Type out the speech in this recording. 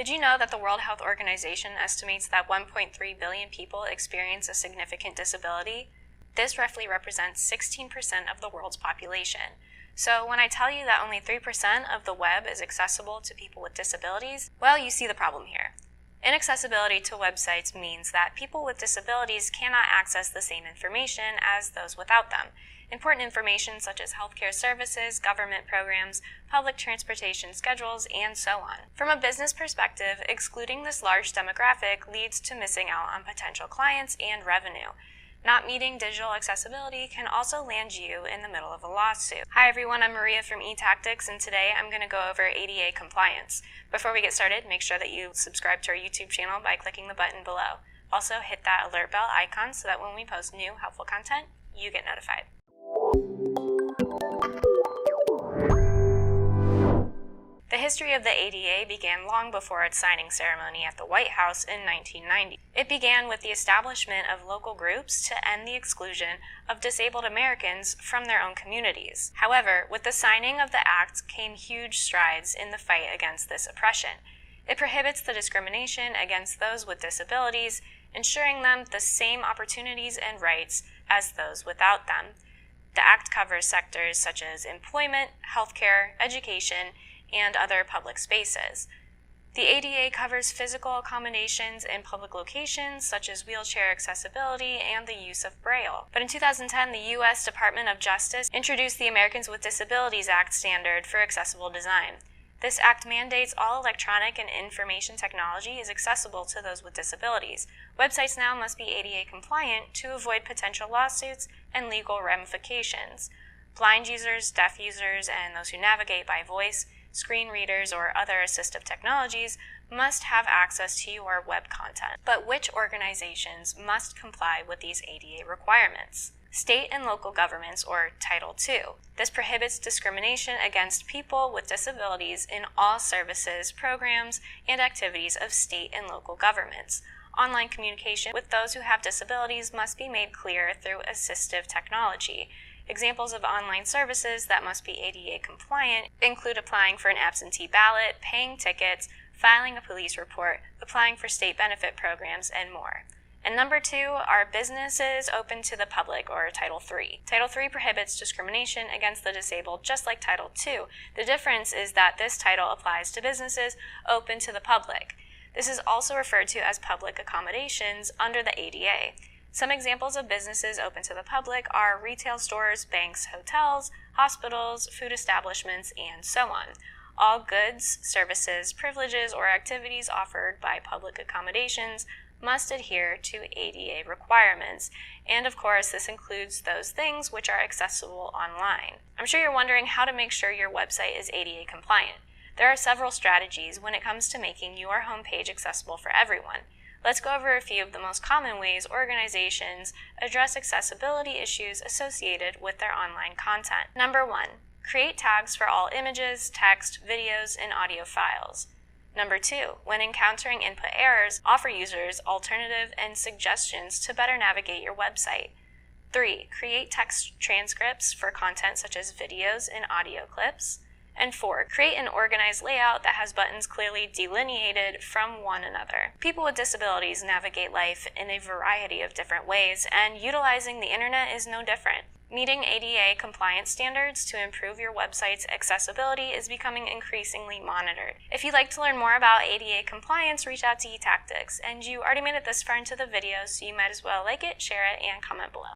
Did you know that the World Health Organization estimates that 1.3 billion people experience a significant disability? This roughly represents 16% of the world's population. So when I tell you that only 3% of the web is accessible to people with disabilities, well, you see the problem here. Inaccessibility to websites means that people with disabilities cannot access the same information as those without them. Important information such as healthcare services, government programs, public transportation schedules, and so on. From a business perspective, excluding this large demographic leads to missing out on potential clients and revenue. Not meeting digital accessibility can also land you in the middle of a lawsuit. Hi everyone, I'm Maria from eTactics, and today I'm going to go over ADA compliance. Before we get started, make sure that you subscribe to our YouTube channel by clicking the button below. Also, hit that alert bell icon so that when we post new helpful content, you get notified. The history of the ADA began long before its signing ceremony at the White House in 1990. It began with the establishment of local groups to end the exclusion of disabled Americans from their own communities. However, with the signing of the act came huge strides in the fight against this oppression. It prohibits the discrimination against those with disabilities, ensuring them the same opportunities and rights as those without them. The act covers sectors such as employment, healthcare, education, and other public spaces. The ADA covers physical accommodations in public locations such as wheelchair accessibility and the use of Braille. But in 2010, the U.S. Department of Justice introduced the Americans with Disabilities Act standard for accessible design. This act mandates all electronic and information technology is accessible to those with disabilities. Websites now must be ADA compliant to avoid potential lawsuits and legal ramifications. Blind users, deaf users, and those who navigate by voice, screen readers, or other assistive technologies must have access to your web content. But which organizations must comply with these ADA requirements? State and local governments, or Title II. This prohibits discrimination against people with disabilities in all services, programs, and activities of state and local governments. Online communication with those who have disabilities must be made clear through assistive technology. Examples of online services that must be ADA compliant include applying for an absentee ballot, paying tickets, filing a police report, applying for state benefit programs, and more. And number 2 are businesses open to the public, or Title III. Title III prohibits discrimination against the disabled just like Title II. The difference is that this title applies to businesses open to the public. This is also referred to as public accommodations under the ADA. Some examples of businesses open to the public are retail stores, banks, hotels, hospitals, food establishments, and so on. All goods, services, privileges, or activities offered by public accommodations must adhere to ADA requirements. And of course, this includes those things which are accessible online. I'm sure you're wondering how to make sure your website is ADA compliant. There are several strategies when it comes to making your homepage accessible for everyone. Let's go over a few of the most common ways organizations address accessibility issues associated with their online content. Number 1, create tags for all images, text, videos, and audio files. Number 2, when encountering input errors, offer users alternative and suggestions to better navigate your website. 3, create text transcripts for content such as videos and audio clips. And 4, create an organized layout that has buttons clearly delineated from one another. People with disabilities navigate life in a variety of different ways, and utilizing the internet is no different. Meeting ADA compliance standards to improve your website's accessibility is becoming increasingly monitored. If you'd like to learn more about ADA compliance, reach out to eTactics. And you already made it this far into the video, so you might as well like it, share it, and comment below.